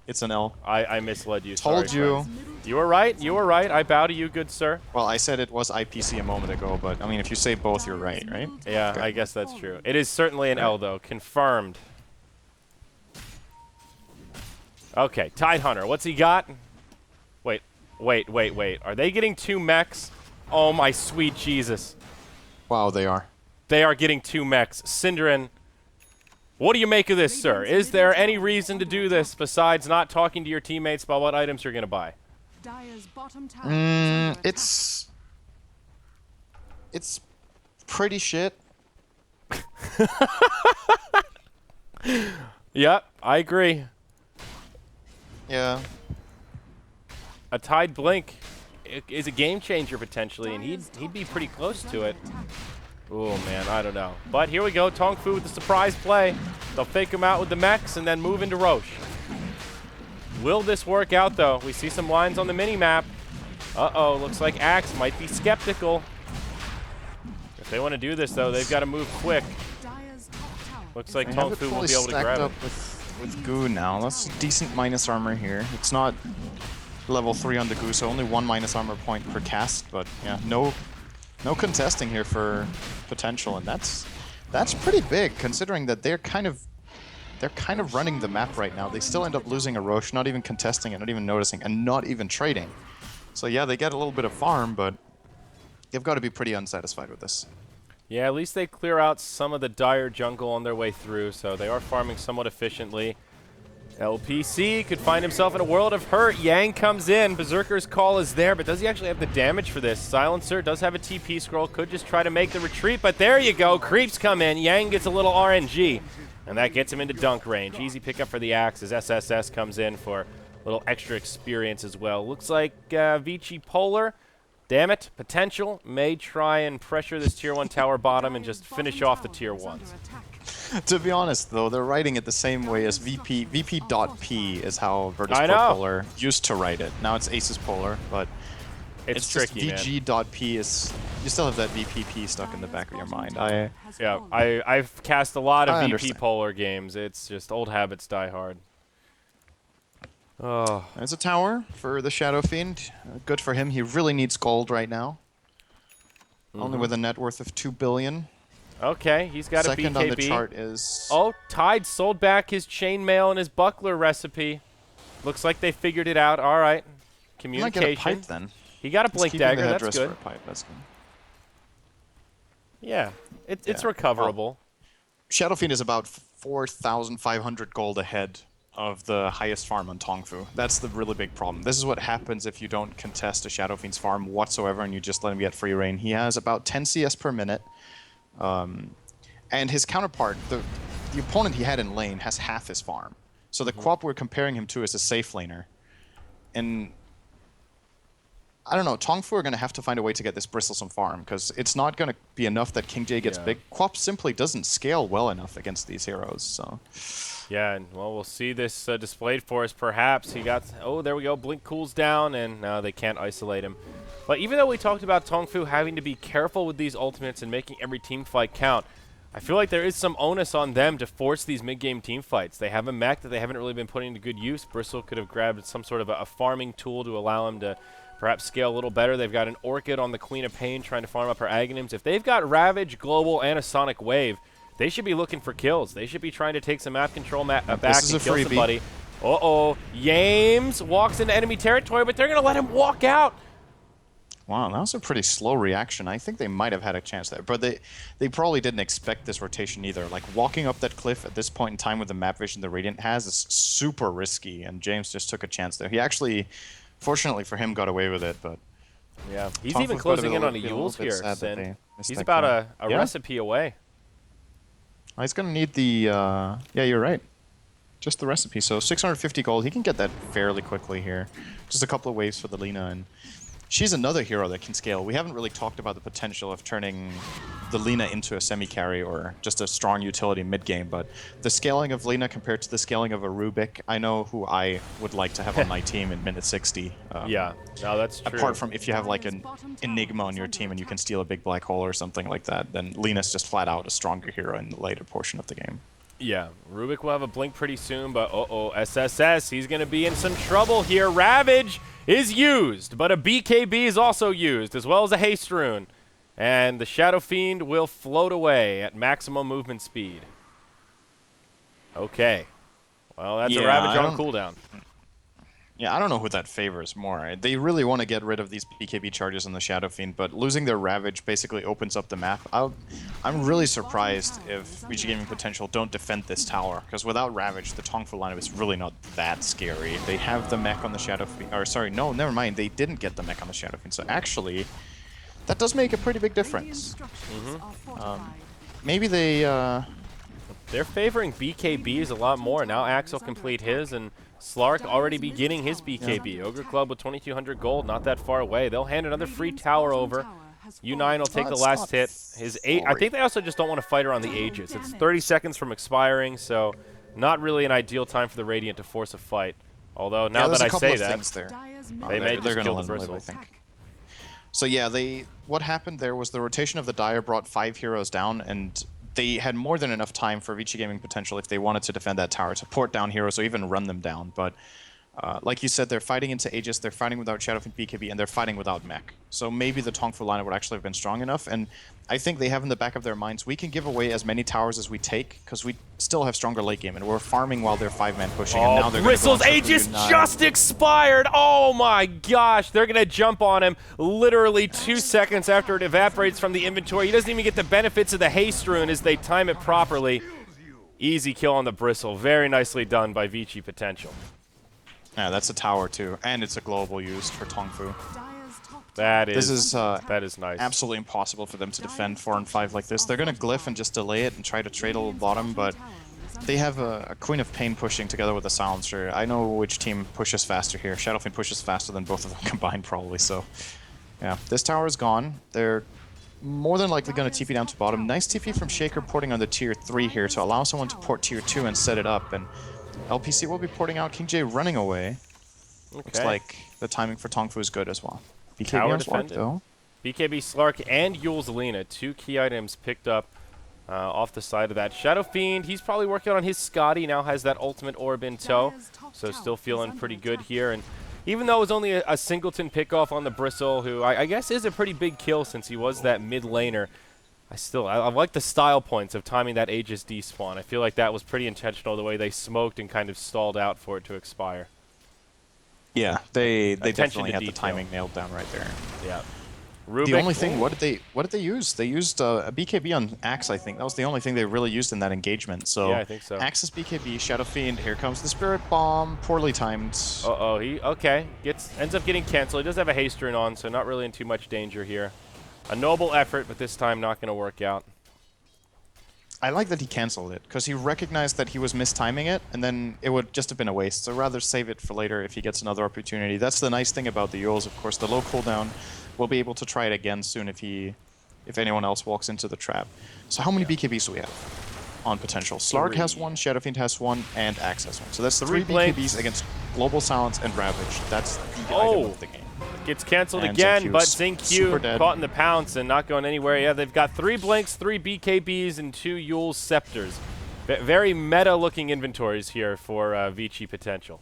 [SPEAKER 2] It's an L.
[SPEAKER 1] I misled you.
[SPEAKER 2] Told
[SPEAKER 1] Sorry,
[SPEAKER 2] you.
[SPEAKER 1] friends. You were right. You were right. I bow to you, good sir.
[SPEAKER 2] Well, I said it was IPC a moment ago, but I mean, if you say both, you're right, right?
[SPEAKER 1] Yeah, okay. I guess that's true. It is certainly an L, though. Confirmed. Okay, Tide Hunter. What's he got? Wait. Are they getting 2 mechs? Oh, my sweet Jesus.
[SPEAKER 2] Wow, they are.
[SPEAKER 1] They are getting 2 mechs. syndereN, what do you make of this, sir? Is there any reason to do this besides not talking to your teammates about what items you're going to buy?
[SPEAKER 2] It's pretty shit.
[SPEAKER 1] Yep, I agree.
[SPEAKER 2] Yeah.
[SPEAKER 1] A Tide Blink is a game changer potentially, and he'd be pretty close to it. Oh man, I don't know. But here we go, TongFu with the surprise play. They'll fake him out with the mechs and then move into Roche. Will this work out though? We see some lines on the mini-map. Uh-oh, looks like Axe might be skeptical. If they want to do this though, they've got to move quick. Looks like TongFu will be able to grab it.
[SPEAKER 2] With Goo now. That's decent minus armor here. It's not level 3 on the Goo, so only 1 minus armor point per cast, but yeah, no contesting here for Potential, and that's pretty big considering that they're kind of they're kind of running the map right now. They still end up losing a Roche, not even contesting it, not even noticing, and not even trading. So yeah, they get a little bit of farm, but they've got to be pretty unsatisfied with this.
[SPEAKER 1] Yeah, at least they clear out some of the dire jungle on their way through, so they are farming somewhat efficiently. LPC could find himself in a world of hurt. Yang comes in. Berserker's Call is there, but does he actually have the damage for this? Silencer does have a TP scroll. Could just try to make the retreat, but there you go. Creeps come in. Yang gets a little RNG, and that gets him into dunk range. Easy pickup for the Axe as SSS comes in for a little extra experience as well. Looks like VG damn it, Potential may try and pressure this Tier 1 tower bottom and just finish off the Tier 1s.
[SPEAKER 2] To be honest, though, they're writing it the same way as VP. VP.P is how Virtus Pro Polar used to write it. Now it's Aces Polar, but it's tricky, just VG.P is... You still have that VPP stuck in the back of your mind.
[SPEAKER 1] I've cast a lot of VP Polar games. It's just old habits die hard. Oh.
[SPEAKER 2] There's a tower for the Shadow Fiend. Good for him. He really needs gold right now. Only with a net worth of 2 billion.
[SPEAKER 1] Okay, he's got a BKB.
[SPEAKER 2] Second on the chart is...
[SPEAKER 1] Oh, Tide sold back his chainmail and his buckler recipe. Looks like they figured it out. All right. Communication.
[SPEAKER 2] He might get a pipe, then.
[SPEAKER 1] He got a blink dagger. That's good.
[SPEAKER 2] For a pipe. That's good.
[SPEAKER 1] Yeah, it's recoverable.
[SPEAKER 2] Shadow Fiend is about 4,500 gold ahead of the highest farm on TongFu. That's the really big problem. This is what happens if you don't contest a Shadow Fiend's farm whatsoever and you just let him get free reign. He has about 10 CS per minute. And his counterpart, the opponent he had in lane, has half his farm. So the Quap we're comparing him to is a safe laner. And I don't know, TongFu are going to have to find a way to get this Bristlesome farm, because it's not going to be enough that King J gets big. Quap simply doesn't scale well enough against these heroes, so...
[SPEAKER 1] Yeah, and well, we'll see this displayed for us, perhaps. He got... Oh, there we go. Blink cools down, and now they can't isolate him. But even though we talked about TongFu having to be careful with these ultimates and making every team fight count, I feel like there is some onus on them to force these mid-game team fights. They have a mech that they haven't really been putting to good use. Bristle could have grabbed some sort of a farming tool to allow him to perhaps scale a little better. They've got an Orchid on the Queen of Pain trying to farm up her Aghanims. If they've got Ravage, Global, and a Sonic Wave, they should be looking for kills. They should be trying to take some map control back and kill somebody. Uh-oh. Yames walks into enemy territory, but they're going to let him walk out.
[SPEAKER 2] Wow, that was a pretty slow reaction. I think they might have had a chance there, but they probably didn't expect this rotation either. Like, walking up that cliff at this point in time with the map vision the Radiant has is super risky, and James just took a chance there. He actually, fortunately for him, got away with it, but...
[SPEAKER 1] Yeah, he's even closing in on a Yules here, Sin. He's about a recipe away.
[SPEAKER 2] He's going to need the... yeah, you're right. Just the recipe. So 650 gold. He can get that fairly quickly here. Just a couple of waves for the Lina, and she's another hero that can scale. We haven't really talked about the potential of turning the Lina into a semi-carry or just a strong utility mid-game, but the scaling of Lina compared to the scaling of a Rubik, I know who I would like to have on my team in minute 60.
[SPEAKER 1] Yeah, no, that's true.
[SPEAKER 2] Apart from if you have like an Enigma on your team and you can steal a big black hole or something like that, then Lina's just flat out a stronger hero in the later portion of the game.
[SPEAKER 1] Yeah, Rubik will have a blink pretty soon, but SSS, he's going to be in some trouble here. Ravage is used, but a BKB is also used, as well as a Haste Rune. And the Shadow Fiend will float away at maximum movement speed. Okay. Well, that's a Ravage on cooldown.
[SPEAKER 2] Yeah, I don't know who that favors more. They really want to get rid of these BKB charges on the Shadow Fiend, but losing their Ravage basically opens up the map. I'm really surprised if VG.Potential don't defend this tower, because without Ravage, the TongFu lineup is really not that scary. They have the mech on the Shadow Fiend, or sorry, no, never mind, they didn't get the mech on the Shadow Fiend, so actually, that does make a pretty big difference. Maybe they're
[SPEAKER 1] favoring BKBs a lot more. Now Axel complete his, and Slark already beginning his BKB. Ogre Club with 2,200 gold, not that far away. They'll hand another free tower over. U9 will take the last hit. His I think they also just don't want to fight around the Aegis. It's 30 seconds from expiring, so not really an ideal time for the Radiant to force a fight. Although, now that I say that, they may just kill the Bristle.
[SPEAKER 2] So yeah, what happened there was the rotation of the Dire brought 5 heroes down, and they had more than enough time for VG.Potential if they wanted to defend that tower to port down heroes or even run them down. But Like you said, they're fighting into Aegis, they're fighting without Shadowfiend BKB, and they're fighting without mech. So maybe the TongFu lineup would actually have been strong enough, and I think they have in the back of their minds, we can give away as many towers as we take, because we still have stronger late game, and we're farming while they're 5-man pushing, and now they're going to go on
[SPEAKER 1] Bristle's Aegis
[SPEAKER 2] Triple U9.
[SPEAKER 1] just expired! Oh my gosh, they're going to jump on him literally 2 seconds after it evaporates from the inventory. He doesn't even get the benefits of the haste rune as they time it properly. Easy kill on the Bristle. Very nicely done by VG.Potential.
[SPEAKER 2] Yeah, that's a tower too, and it's a global used for TongFu.
[SPEAKER 1] That is
[SPEAKER 2] That
[SPEAKER 1] is nice.
[SPEAKER 2] Absolutely impossible for them to defend 4 and 5 like this. They're going to glyph and just delay it and try to tradle bottom, but they have a Queen of Pain pushing together with a Silencer. I know which team pushes faster here. Shadowfiend pushes faster than both of them combined, probably, so... Yeah, this tower is gone. They're more than likely going to TP down to bottom. Nice TP from Shaker porting on the tier 3 here to allow someone to port tier 2 and set it up, and LPC will be porting out. King J running away.
[SPEAKER 1] Okay.
[SPEAKER 2] Looks like the timing for TongFu is good as well. BKB
[SPEAKER 1] Tower
[SPEAKER 2] on Slark,
[SPEAKER 1] defended.
[SPEAKER 2] though.
[SPEAKER 1] BKB Slark and Yule's Alina, 2 key items picked up off the side of that. Shadow Fiend, he's probably working on his Scotty, now has that ultimate orb in tow, so still feeling pretty good here. And even though it was only a singleton pickoff on the Bristle, who I guess is a pretty big kill since he was that mid laner, I like the style points of timing that Aegis despawn. I feel like that was pretty intentional, the way they smoked and kind of stalled out for it to expire.
[SPEAKER 2] Yeah, they
[SPEAKER 1] Attention
[SPEAKER 2] definitely
[SPEAKER 1] to
[SPEAKER 2] had the
[SPEAKER 1] detail.
[SPEAKER 2] timing nailed down right there.
[SPEAKER 1] Yeah.
[SPEAKER 2] The
[SPEAKER 1] Rubik,
[SPEAKER 2] only thing, what did they use? They used a BKB on Axe, I think. That was the only thing they really used in that engagement. So,
[SPEAKER 1] yeah, I think so.
[SPEAKER 2] Axe's BKB, Shadow Fiend, here comes the Spirit Bomb, poorly timed.
[SPEAKER 1] Uh-oh, ends up getting canceled. He does have a haste rune on, so not really in too much danger here. A noble effort, but this time not going to work out.
[SPEAKER 2] I like that he canceled it, because he recognized that he was mistiming it, and then it would just have been a waste. So rather save it for later if he gets another opportunity. That's the nice thing about the Yules, of course. The low cooldown, we'll be able to try it again soon if anyone else walks into the trap. So how many BKBs do we have on potential? Slark has 1, Shadowfiend has 1, and Axe has 1. So that's 3 BKBs against Global Silence and Ravage. That's the item of the game.
[SPEAKER 1] Gets canceled
[SPEAKER 2] And
[SPEAKER 1] again,
[SPEAKER 2] Zinq
[SPEAKER 1] but
[SPEAKER 2] is super
[SPEAKER 1] Zinq
[SPEAKER 2] dead.
[SPEAKER 1] caught in the pounce and not going anywhere. Yeah, they've got 3 Blinks, 3 BKBs, and 2 Yule's Scepters. Very meta-looking inventories here for VG.Potential.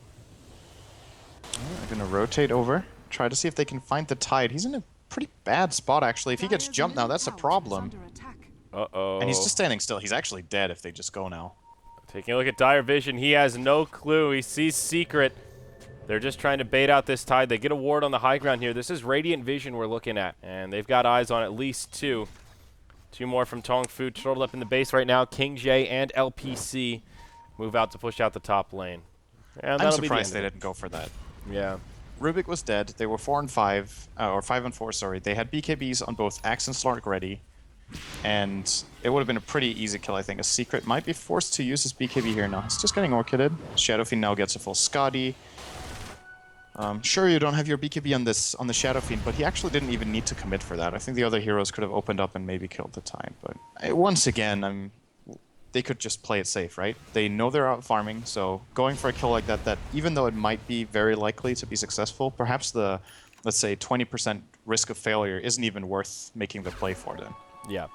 [SPEAKER 2] They're going to rotate over, try to see if they can find the Tide. He's in a pretty bad spot, actually. If he gets jumped now, that's a problem.
[SPEAKER 1] Uh-oh.
[SPEAKER 2] And he's just standing still. He's actually dead if they just go now.
[SPEAKER 1] Taking a look at Dire Vision, he has no clue. He sees Secret. They're just trying to bait out this Tide. They get a ward on the high ground here. This is Radiant Vision we're looking at, and they've got eyes on at least 2. 2 more from TongFu, turtled up in the base right now. King J and LPC move out to push out the top lane. And
[SPEAKER 2] I'm surprised they didn't go for that.
[SPEAKER 1] Yeah.
[SPEAKER 2] Rubik was dead. They were 4 and 5, or 5 and 4, sorry. They had BKBs on both Axe and Slark ready, and it would have been a pretty easy kill, I think. A Secret might be forced to use his BKB here now. He's just getting orchided. Shadowfiend now gets a full Scotty. Sure, you don't have your BKB on the Shadowfiend, but he actually didn't even need to commit for that. I think the other heroes could have opened up and maybe killed the Tide. But once again, they could just play it safe, right? They know they're out farming, so going for a kill like that even though it might be very likely to be successful, perhaps the, let's say, 20% risk of failure isn't even worth making the play for them.
[SPEAKER 1] Yeah.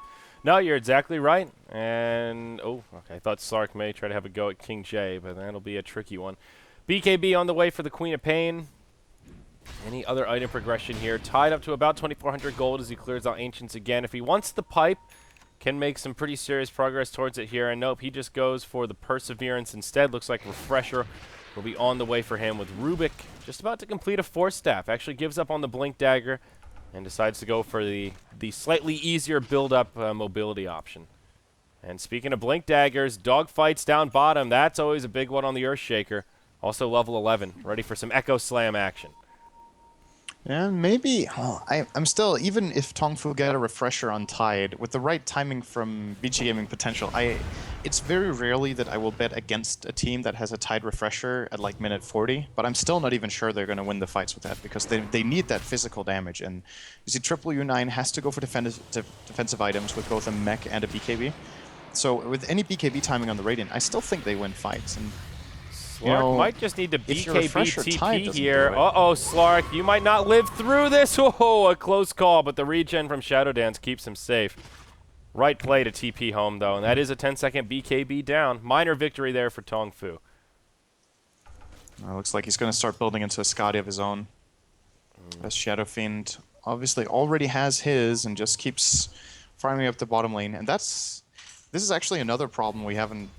[SPEAKER 1] No, you're exactly right. And, okay, I thought Slark may try to have a go at King J, but that'll be a tricky one. BKB on the way for the Queen of Pain. Any other item progression here? Tied up to about 2,400 gold as he clears out Ancients again. If he wants the pipe, can make some pretty serious progress towards it here. And nope, he just goes for the Perseverance instead. Looks like Refresher will be on the way for him with Rubik just about to complete a Force Staff. Actually gives up on the Blink Dagger and decides to go for the slightly easier build-up mobility option. And speaking of Blink Daggers, dogfights down bottom. That's always a big one on the Earthshaker. Also level 11, ready for some Echo Slam action.
[SPEAKER 2] Yeah, maybe. I'm still, even if TongFu get a refresher on Tide, with the right timing from VG.Potential, it's very rarely that I will bet against a team that has a Tide refresher at like minute 40, but I'm still not even sure they're going to win the fights with that, because they need that physical damage. And you see, Triple U9 has to go for defensive items with both a mech and a BKB. So with any BKB timing on the Radiant, I still think they win fights. And
[SPEAKER 1] Slark might just need to BKB TP here.
[SPEAKER 2] Uh-oh,
[SPEAKER 1] Slark, you might not live through this. Oh, a close call, but the regen from Shadow Dance keeps him safe. Right play to TP home, though, and that is a 10-second BKB down. Minor victory there for TongFu.
[SPEAKER 2] Looks like he's going to start building into a Scotty of his own. As Shadow Fiend obviously already has his and just keeps farming up the bottom lane. And this is actually another problem we haven't...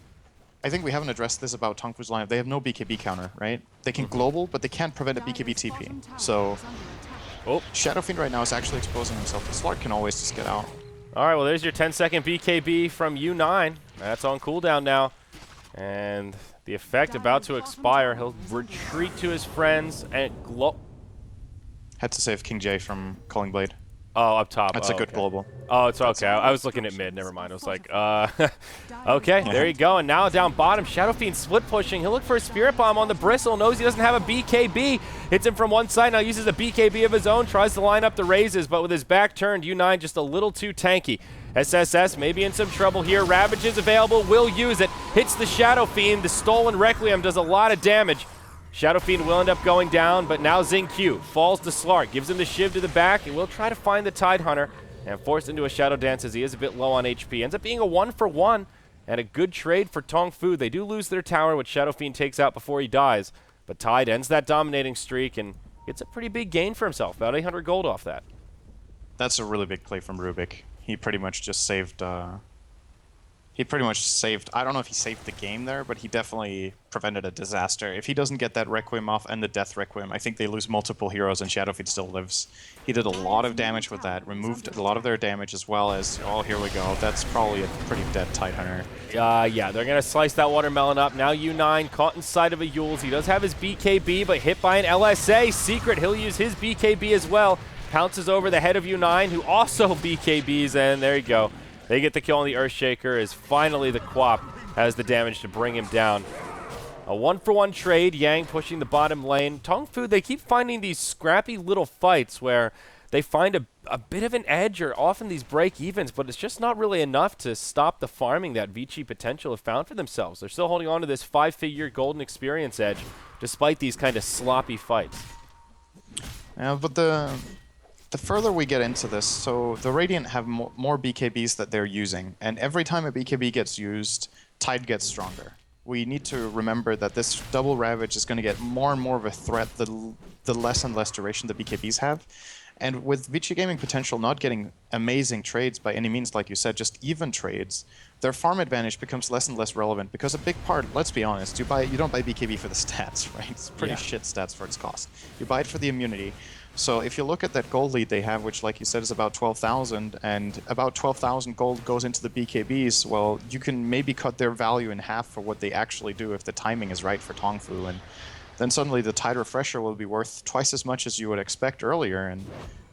[SPEAKER 2] I think we haven't addressed this about TongFu's lineup. They have no BKB counter, right? They can global, but they can't prevent a BKB TP. So Shadow Fiend right now is actually exposing himself. The Slark can always just get out.
[SPEAKER 1] All right, well, there's your 10-second BKB from U9. That's on cooldown now. And the effect about to expire. He'll retreat to his friends and
[SPEAKER 2] Had to save King J from Calling Blade.
[SPEAKER 1] Oh, up top.
[SPEAKER 2] That's a good global.
[SPEAKER 1] Oh, it's okay. I was looking at mid. Never mind. I was like, okay, there you go. And now down bottom, Shadow Fiend split pushing. He'll look for a Spirit Bomb on the Bristle. Knows he doesn't have a BKB. Hits him from one side. Now uses a BKB of his own. Tries to line up the raises, but with his back turned, U9 just a little too tanky. SSS maybe in some trouble here. Ravage is available. Will use it. Hits the Shadow Fiend. The Stolen Requiem does a lot of damage. Shadow Fiend will end up going down, but now Zyori falls to Slark, gives him the Shiv to the back, and will try to find the Tidehunter and forced into a Shadow Dance as he is a bit low on HP. Ends up being a 1-for-1 and a good trade for TongFu. They do lose their tower, which Shadow Fiend takes out before he dies, but Tide ends that dominating streak and gets a pretty big gain for himself, about 800 gold off that.
[SPEAKER 2] That's a really big play from Rubik. He pretty much just saved... I don't know if he saved the game there, but he definitely prevented a disaster. If he doesn't get that Requiem off and the Death Requiem, I think they lose multiple heroes and Shadow Fiend still lives. He did a lot of damage with that, removed a lot of their damage as well as, oh, here we go. That's probably a pretty dead Tidehunter.
[SPEAKER 1] Yeah, they're going to slice that watermelon up. Now U9 caught inside of a Yules. He does have his BKB, but hit by an LSA. Secret, he'll use his BKB as well. Pounces over the head of U9, who also BKBs, and there you go. They get the kill on the Earthshaker as finally the Quap has the damage to bring him down. A 1-for-1 trade, Yang pushing the bottom lane. TongFu, they keep finding these scrappy little fights where they find a bit of an edge or often these break-evens, but it's just not really enough to stop the farming that VG.Potential have found for themselves. They're still holding on to this 5-figure golden experience edge despite these kind of sloppy fights.
[SPEAKER 2] Yeah, but the further we get into this, so the Radiant have more BKBs that they're using, and every time a BKB gets used, Tide gets stronger. We need to remember that this double Ravage is going to get more and more of a threat the less and less duration the BKBs have. And with VG.Potential not getting amazing trades by any means, like you said, just even trades, their farm advantage becomes less and less relevant because a big part, let's be honest, you don't buy BKB for the stats, right? It's pretty shit stats for its cost. You buy it for the immunity. So if you look at that gold lead they have, which like you said is about 12,000, and about 12,000 gold goes into the BKBs, well, you can maybe cut their value in half for what they actually do if the timing is right for TongFu, and then suddenly the Tide Refresher will be worth twice as much as you would expect earlier, and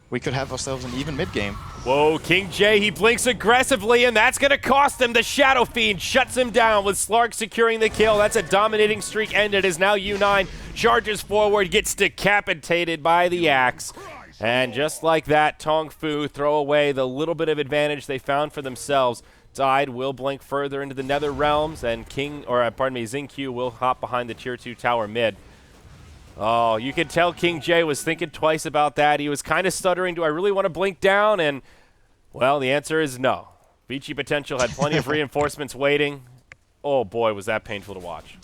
[SPEAKER 2] we could have ourselves an even mid-game.
[SPEAKER 1] Whoa, King J, he blinks aggressively, and that's going to cost him. The Shadow Fiend shuts him down with Slark securing the kill. That's a dominating streak ended as now U9 charges forward, gets decapitated by the axe. And just like that, TongFu throw away the little bit of advantage they found for themselves. Tide will blink further into the Nether Realms, and Zyori will hop behind the Tier 2 tower mid. Oh, you could tell King J was thinking twice about that. He was kind of stuttering, do I really want to blink down? And, well, the answer is no. VG.Potential had plenty of reinforcements waiting. Oh, boy, was that painful to watch.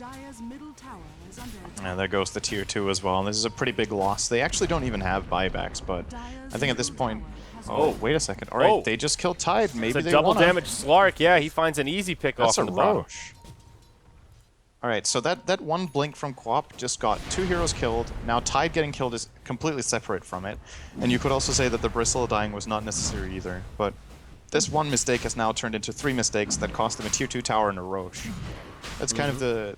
[SPEAKER 2] And there goes the Tier 2 as well. And this is a pretty big loss. They actually don't even have buybacks, but I think at this point... Oh, wait a second. All right, they just killed Tide. Maybe
[SPEAKER 1] it's a
[SPEAKER 2] they
[SPEAKER 1] double damage Slark. Yeah, he finds an easy pick off on the bottom.
[SPEAKER 2] Alright, so that one blink from Quap just got 2 heroes killed. Now Tide getting killed is completely separate from it. And you could also say that the Bristle dying was not necessary either. But this one mistake has now turned into 3 mistakes that cost them a Tier 2 tower and a Roche. That's kind of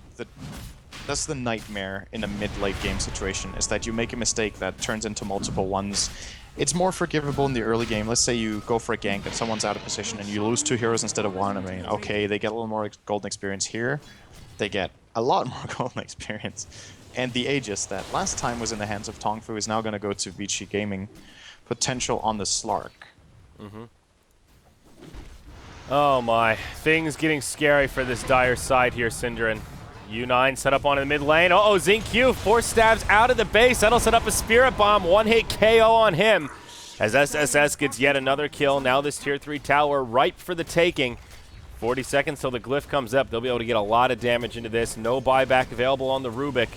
[SPEAKER 2] that's the nightmare in a mid-late game situation, is that you make a mistake that turns into multiple ones. It's more forgivable in the early game. Let's say you go for a gank and someone's out of position and you lose 2 heroes instead of 1. I mean, okay, they get a little more golden experience here. They get a lot more golden experience. And the Aegis that last time was in the hands of TongFu is now going to go to VG.Potential on the Slark.
[SPEAKER 1] Oh my, things getting scary for this dire side here, syndereN. U9 set up on the mid lane. Uh-oh, Zyori 4 stabs out of the base. That'll set up a Spirit Bomb. 1-hit KO on him. As SSS gets yet another kill. Now this Tier 3 tower ripe for the taking. 40 seconds till the glyph comes up. They'll be able to get a lot of damage into this. No buyback available on the Rubik.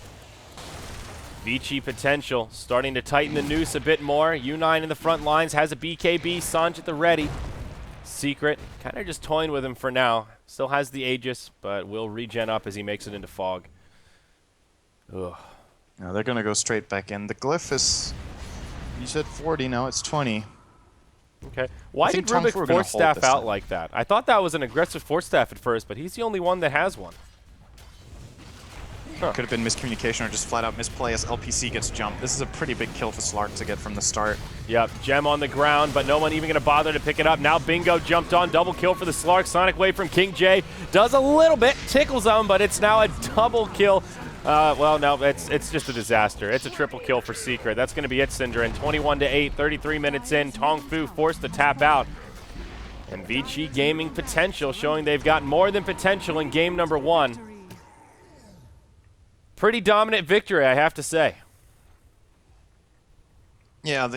[SPEAKER 1] VG.Potential starting to tighten the noose a bit more. U9 in the front lines has a BKB. Sanj at the ready. Secret kind of just toying with him for now. Still has the Aegis, but will regen up as he makes it into Fog. Ugh.
[SPEAKER 2] No, they're going to go straight back in. The glyph is, you said 40, now it's 20.
[SPEAKER 1] Okay. Why did Rubik force staff out like that? I thought that was an aggressive force staff at first, but he's the only one that has one.
[SPEAKER 2] Huh. Could have been miscommunication or just flat out misplay as LPC gets jumped. This is a pretty big kill for Slark to get from the start.
[SPEAKER 1] Yep, Gem on the ground, but no one even going to bother to pick it up. Now Bingo jumped on, double kill for the Slark. Sonic Wave from King J does a little bit, tickles him, but it's now a double kill. Well, no, it's just a disaster. It's a triple kill for Secret. That's going to be it, syndereN. 21-8, 33 minutes in. TongFu forced to tap out. And VG Gaming Potential showing they've got more than potential in game number 1. Pretty dominant victory, I have to say.
[SPEAKER 2] Yeah,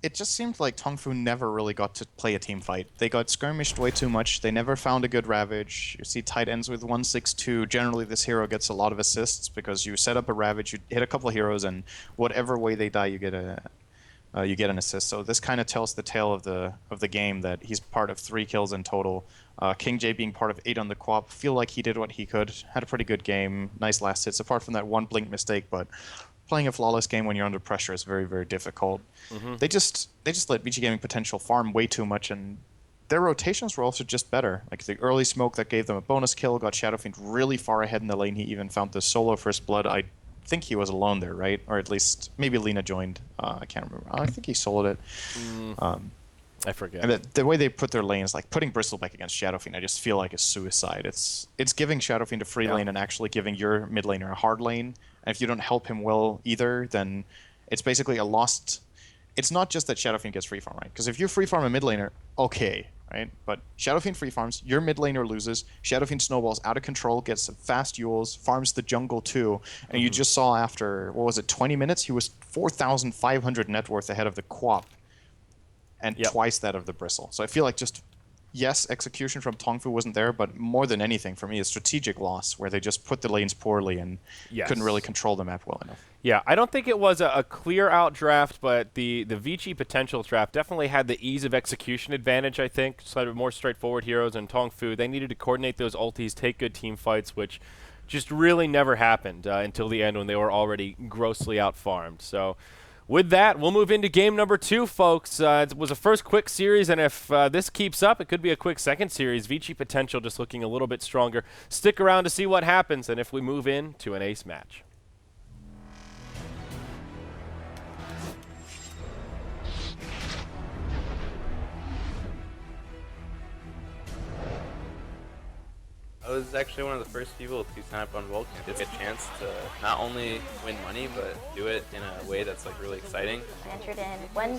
[SPEAKER 2] it just seemed like TongFu never really got to play a team fight. They got skirmished way too much. They never found a good Ravage. You see tight ends with 162. Generally, this hero gets a lot of assists because you set up a Ravage, you hit a couple of heroes, and whatever way they die, you get an assist. So this kind of tells the tale of the game that he's part of 3 kills in total. King J being part of 8 on the co-op. Feel like he did what he could. Had a pretty good game. Nice last hits, apart from that one blink mistake, but playing a flawless game when you're under pressure is very, very difficult. They just let VG Gaming Potential farm way too much, and their rotations were also just better. Like the early smoke that gave them a bonus kill, got Shadowfiend really far ahead in the lane. He even found the solo first blood. I think he was alone there, right? Or at least maybe Lina joined. I can't remember. I think he soloed it.
[SPEAKER 1] I forget.
[SPEAKER 2] And the way they put their lanes, like putting Bristleback against Shadowfiend, I just feel like is suicide. It's giving Shadowfiend a free lane and actually giving your mid laner a hard lane. And if you don't help him well either, then it's basically a lost... It's not just that Shadowfiend gets free farm, right? Because if you free farm a mid laner, okay, right? But Shadowfiend free farms, your mid laner loses, Shadowfiend snowballs out of control, gets fast Yules, farms the jungle too, and you just saw after, what was it, 20 minutes? He was 4,500 net worth ahead of the co-op. And twice that of the Bristle. So I feel like just, yes, execution from TongFu wasn't there, but more than anything, for me, a strategic loss where they just put the lanes poorly and couldn't really control the map well enough.
[SPEAKER 1] Yeah, I don't think it was a clear-out draft, but the VG.Potential draft definitely had the ease of execution advantage, I think. Slightly more straightforward heroes, and TongFu, they needed to coordinate those ultis, take good team fights, which just really never happened until the end when they were already grossly out-farmed. So... with that, we'll move into game number 2, folks. It was a first quick series, and if this keeps up, it could be a quick second series. VG.Potential just looking a little bit stronger. Stick around to see what happens, and if we move into an ace match.
[SPEAKER 3] I was actually one of the first people to sign up on Vulcan. It's a chance to not only win money, but do it in a way that's like really exciting.
[SPEAKER 4] I entered in one